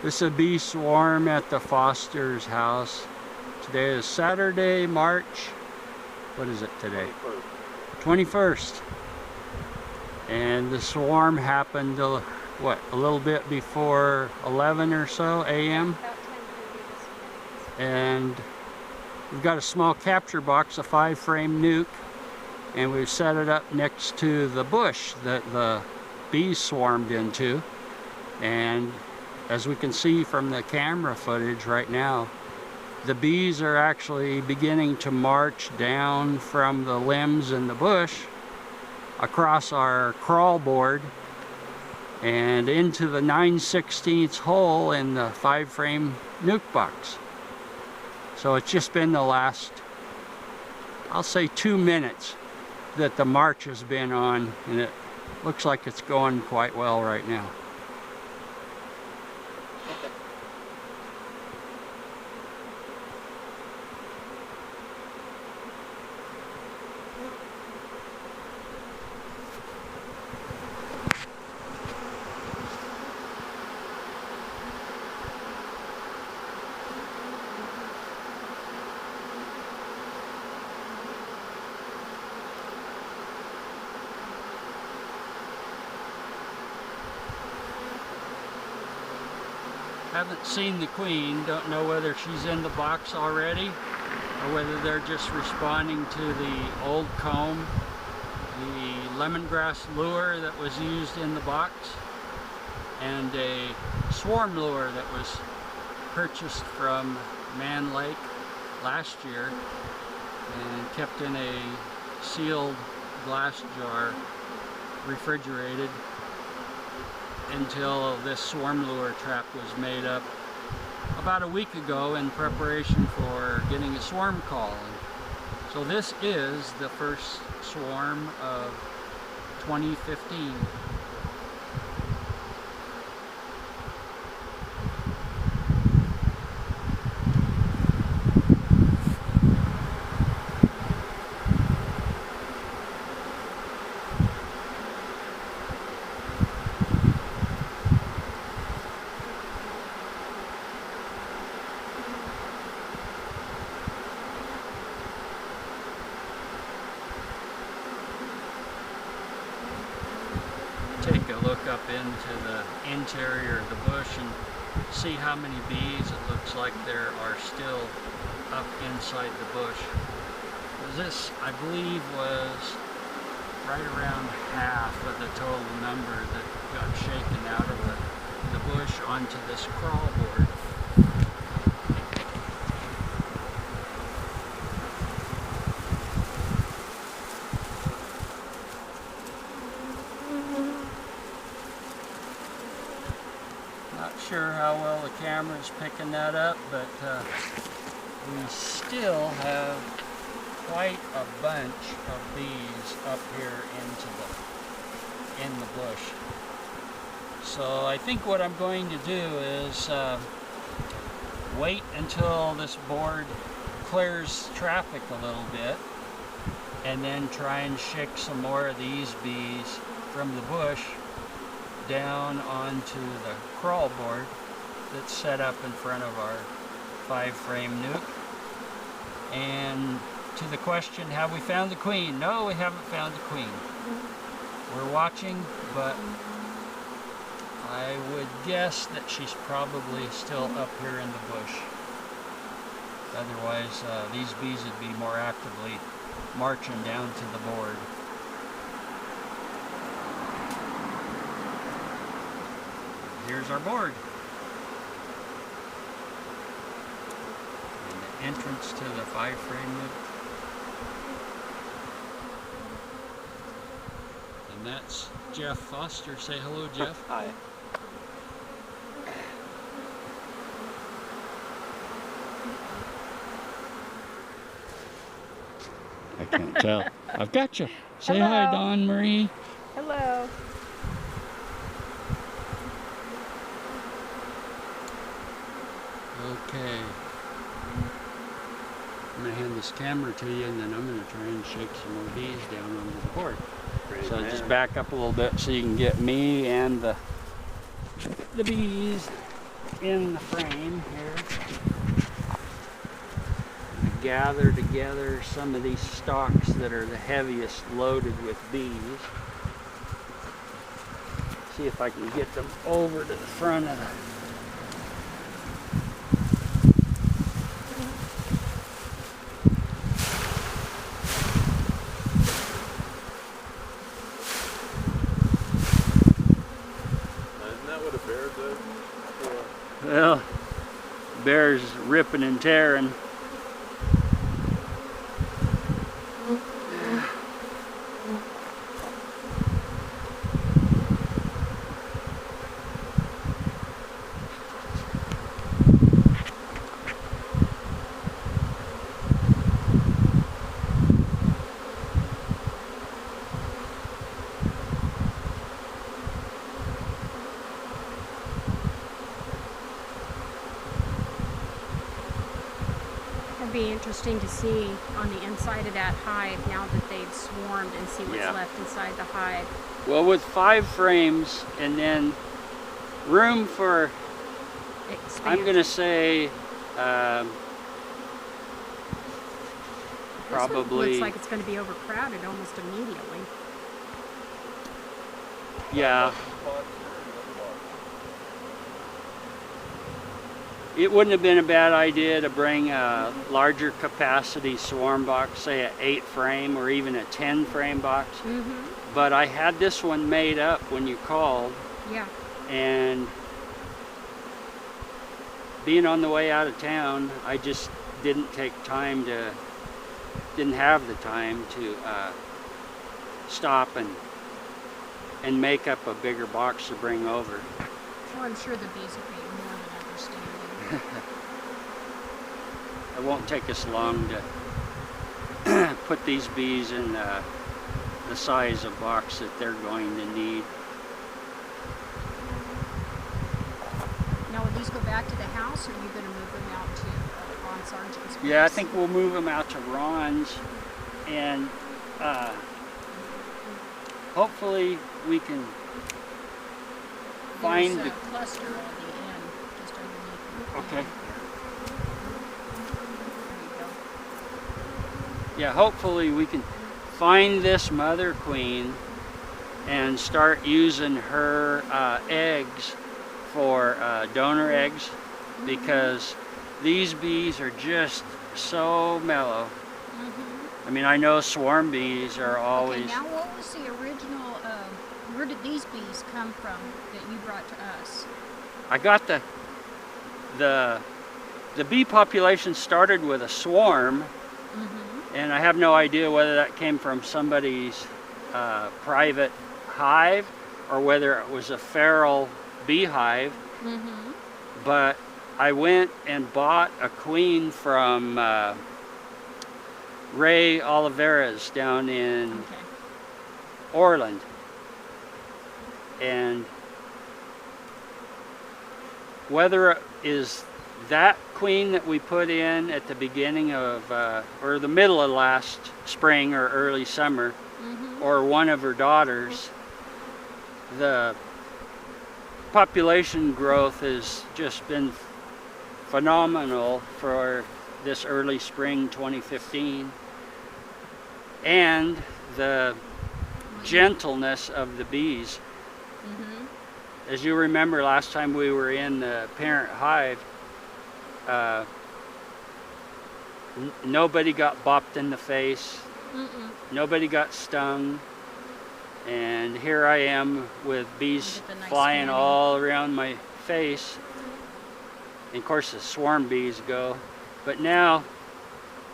This is a bee swarm at the Foster's house. Today is Saturday, March, what is it today? 21st. And the swarm happened, what, a little bit before 11 or so a.m. And we've got a small capture box, a 5-frame nuke, and we've set it up next to the bush that the bees swarmed into. And as we can see from the camera footage right now, the bees are actually beginning to march down from the limbs in the bush across our crawl board and into the 9/16 hole in the 5-frame nuke box. So it's just been the last, I'll say 2 minutes that the march has been on, and it looks like it's going quite well right now. Haven't seen the queen, don't know whether she's in the box already or whether they're just responding to the old comb, the lemongrass lure that was used in the box, and a swarm lure that was purchased from Man Lake last year and kept in a sealed glass jar, refrigerated, until this swarm lure trap was made up about a week ago in preparation for getting a swarm call. So this is the first swarm of 2015. Take a look up into the interior of the bush and see how many bees it looks like there are still up inside the bush. This, I believe, was right around half of the total number that got shaken out of the bush onto this crawl board. Not sure how well the camera's picking that up, but we still have quite a bunch of bees up here in the bush. So I think what I'm going to do is wait until this board clears traffic a little bit, and then try and shake some more of these bees from the bush down onto the crawl board that's set up in front of our 5-frame nuke. And to the question, have we found the queen? No, we haven't found the queen. We're watching, but I would guess that she's probably still up here in the bush. Otherwise, these bees would be more actively marching down to the board. Here's our board. And the entrance to the 5-frame nuke. And that's Jeff Foster. Say hello, Jeff. Hi. I can't tell. I've got you. Say Hello. hi, Dawn Marie. Hello. Okay. I'm going to hand this camera to you, and then I'm going to try and shake some more bees down onto the board. Great, So man. just back up a little bit so you can get me and the bees. in the frame here. Gather together some of these stalks that are the heaviest loaded with bees. See if I can get them over to the front of the Well, bear's ripping and tearing. Be interesting to see on the inside of that hive now that they've swarmed and see what's left inside the hive. Well, with 5 frames and then room for, I'm going to say, probably. Looks like it's going to be overcrowded almost immediately. Yeah. It wouldn't have been a bad idea to bring a larger capacity swarm box, say an 8 frame or even a 10 frame box. But I had this one made up when you called. Yeah. And being on the way out of town, I just didn't have the time to stop and make up a bigger box to bring over. Well, I'm sure the bees will be more than understanding. It won't take us long to put these bees in the size of box that they're going to need. Now, will these go back to the house, or are you going to move them out to Ron Sargent's place? Yeah, I think we'll move them out to Ron's, and hopefully we can find the cluster on the end, just underneath. Okay. Yeah, hopefully we can find this mother queen and start using her eggs for donor eggs, because these bees are just so mellow. I mean, I know swarm bees are always... Okay, now what was the original, where did these bees come from that you brought to us? I got the bee population started with a swarm, and I have no idea whether that came from somebody's private hive or whether it was a feral beehive. But I went and bought a queen from Ray Oliveira's down in Orland, and whether it is that queen that we put in at the beginning of or the middle of last spring or early summer, or one of her daughters, the population growth has just been phenomenal for this early spring 2015, and the gentleness of the bees. As you remember, last time we were in the parent hive, nobody got bopped in the face, nobody got stung, and here I am with bees flying all around my face. And of course the swarm bees go, but now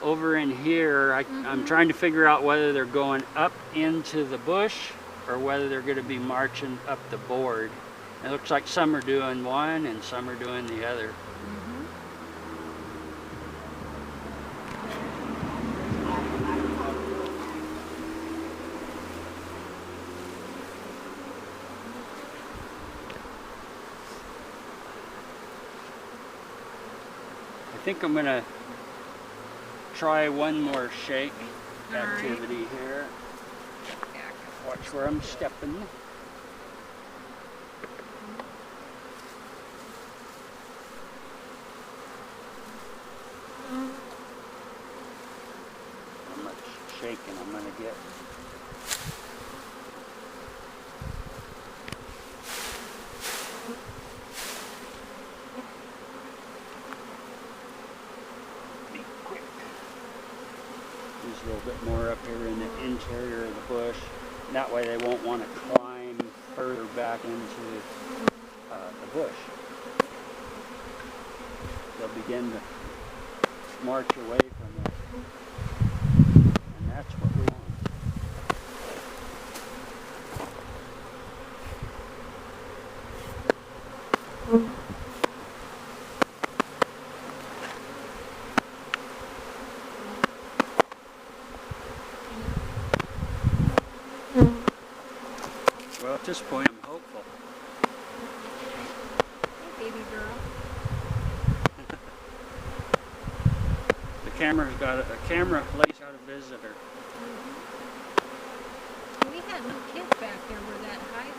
over in here I'm trying to figure out whether they're going up into the bush or whether they're going to be marching up the board. It looks like some are doing one and some are doing the other. I think I'm going to try one more shake activity here. Watch where I'm stepping. shaking. I'm going to get... Be quick. Use a little bit more up here in the interior of the bush. That way they won't want to climb further back into the bush. They'll begin to march away from it. And that's what we want. Well, at this point, I'm hopeful. Hey, baby girl. The camera lays out a visitor. We had little kids back there where that hive